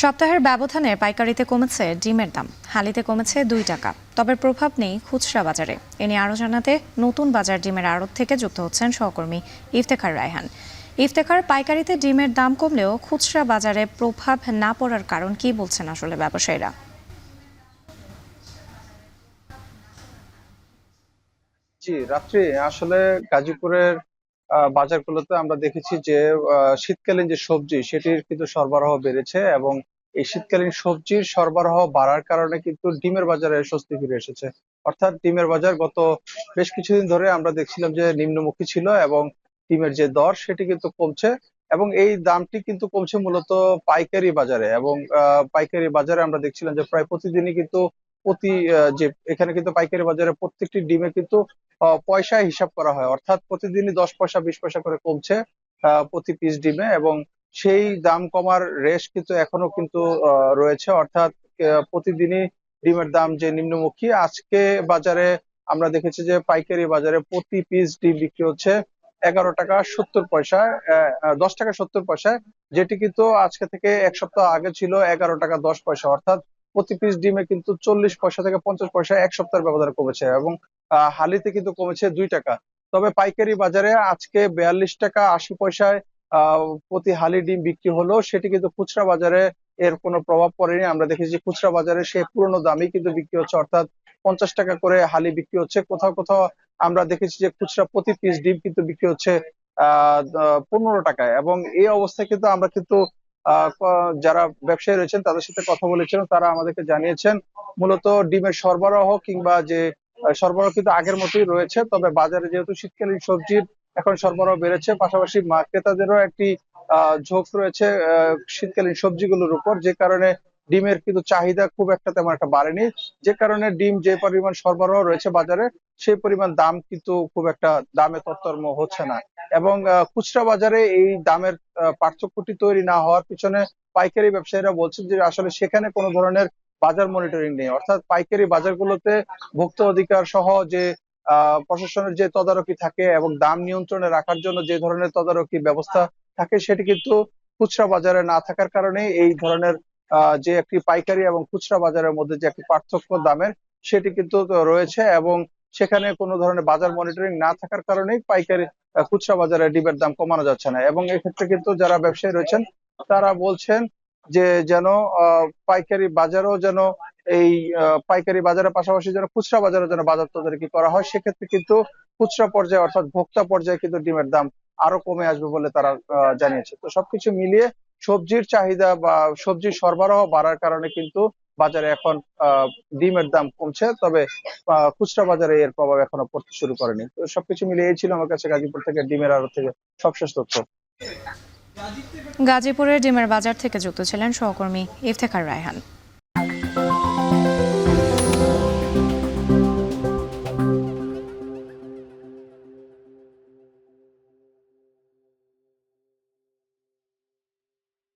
সপ্তাহের ব্যবধানে পাইকারিতে কমেছে ডিমের দাম, হালিতে কমেছে 2 টাকা। তবে প্রভাব নেই খুচরা বাজারে। এ নিয়ে আরও জানাতে নতুন বাজার ডিমের আড়ত থেকে যুক্ত হচ্ছেন সহকর্মী ইফতেখার রায়হান। ইফতেখার, পাইকারিতে ডিমের দাম কমলেও খুচরা বাজারে প্রভাব না পড়ার কারণ কি বলছেন আসলে ব্যবসায়ীরা? জি, রাত্রে আসলে গাজীপুরের বাজারগুলোতে আমরা দেখেছি যে শীতকালীন যে সবজি সেটির কিন্তু সরবরাহ বেড়েছে এবং এই শীতকালীন সবজির সরবরাহ বাড়ার কারণে কিন্তু ডিমের বাজারে স্বস্তি ফিরে এসেছে। অর্থাৎ ডিমের বাজার গত বেশ কিছুদিন ধরে আমরা দেখছিলাম যে নিম্নমুখী ছিল এবং ডিমের যে দর সেটি কিন্তু কমছে এবং এই দামটি কিন্তু কমছে মূলত পাইকারি বাজারে এবং পাইকারি বাজারে আমরা দেখছিলাম যে প্রায় প্রতিদিনই কিন্তু প্রতি যে এখানে কিন্তু পাইকারি বাজারে প্রত্যেকটি ডিমে কিন্তু পয়সায় হিসাব করা হয়, অর্থাৎ প্রতিদিনই 10 পয়সা 20 পয়সা করে কমছে প্রতি পিস ডিমে এবং সেই দাম কমার রেশ কিন্তু এখনো কিন্তু রয়েছে। অর্থাৎ প্রতিদিনই ডিমের দাম যে নিম্নমুখী, আজকে বাজারে আমরা দেখেছি যে পাইকারি বাজারে প্রতি পিস ডিম বিক্রি হচ্ছে 11 টাকা 70 পয়সায়, 10 টাকা 70 পয়সায়, যেটি কিন্তু আজকে থেকে এক সপ্তাহ আগে ছিল 11 টাকা 10 পয়সা। অর্থাৎ প্রতি পিস ডিমে কিন্তু 40 পয়সা থেকে 50 পয়সা এক সপ্তাহের ব্যবধানে কমেছে এবং হালিতে কিন্তু কমেছে 2 টাকা। তবে পাইকারি বাজারে আজকে 42 টাকা 80 পয়সায় প্রতি হালি ডিম বিক্রি হলো, সেটি কিন্তু খুচরা বাজারে এর কোনো প্রভাব পড়েনি। আমরা দেখেছি যে খুচরা বাজারে সে পুরনো দামই কিন্তু বিক্রি হচ্ছে, অর্থাৎ 50 টাকা করে হালি বিক্রি হচ্ছে। কোথাও কোথাও আমরা দেখেছি যে খুচরা প্রতি পিস ডিম কিন্তু বিক্রি হচ্ছে 15 টাকায় এবং এই অবস্থায় কিন্তু আমরা কিন্তু যারা ব্যবসায়ী রয়েছেন তাদের সাথে কথা বলেছেন, তারা আমাদেরকে জানিয়েছেন মূলত ডিমের সরবরাহ কিংবা যে সরবরাহ কিন্তু আগের মতোই রয়েছে। তবে বাজারে যেহেতু শীতকালীন সবজির এখন সরবরাহ বেড়েছে, পাশাপাশি ক্রেতাদেরও একটি ঝোঁক রয়েছে শীতকালীন সবজিগুলোর উপর, যে কারণে ডিমের কিন্তু চাহিদা খুব একটা তেমন একটা বাড়েনি। যে কারণে ডিম যে পরিমাণ সরবরাহ রয়েছে বাজারে, সেই পরিমাণ দাম কিন্তু খুব একটা দামে তরতম্য হচ্ছে না এবং খুচরা বাজারে এই দামের পার্থক্যটি তৈরি না হওয়ার পিছনে পাইকারি ব্যবসায়ীরা বলছেন যে আসলে সেখানে কোনো ধরনের বাজার মনিটরিং নেই। অর্থাৎ পাইকারি বাজারগুলোতে ভোক্তা অধিকার সহ যে প্রশাসনের যে তদারকি থাকে এবং দাম নিয়ন্ত্রণে রাখার জন্য যে ধরনের তদারকি ব্যবস্থা থাকে, সেটি কিন্তু খুচরা বাজারে না থাকার কারণে এই ধরনের যে একটি পাইকারি এবং খুচরা বাজারের মধ্যে যে একটি পার্থক্য দামের, সেটি কিন্তু রয়েছে এবং সেখানে কোনো ধরনের বাজার মনিটরিং না থাকার কারণেই পাইকারি খুচরা বাজারে ডিমের দাম কমানো যাচ্ছে না এবং এক্ষেত্রে কিন্তু যারা ব্যবসায়ী রয়েছেন তারা বলছেন যে যেন পাইকারি বাজারেও যেন এই পাইকারি বাজারের পাশাপাশি যেন খুচরা বাজারে যেন বাজার তদারকি করা হয়, সেক্ষেত্রে কিন্তু খুচরা পর্যায়ে অর্থাৎ ভোক্তা পর্যায়ে কিন্তু ডিমের দাম আরো কমে আসবে বলে তারা জানিয়েছে। তো সবকিছু মিলিয়ে সবজির চাহিদা বা সবজির সরবরাহ বাড়ার কারণে কিন্তু বাজারে এখন ডিমের দাম কমছে। তবে খুচরা বাজারে এর প্রভাব এখনো পড়তে শুরু করেনি। তো সবকিছু মিলিয়ে এই ছিল আমার কাছে গাজীপুর থেকে ডিমের আড়ত থেকে সবশেষ তথ্য। গাজীপুরের ডিমের বাজার থেকে যুক্ত ছিলেন সহকর্মী ইফতেখার রায়হান।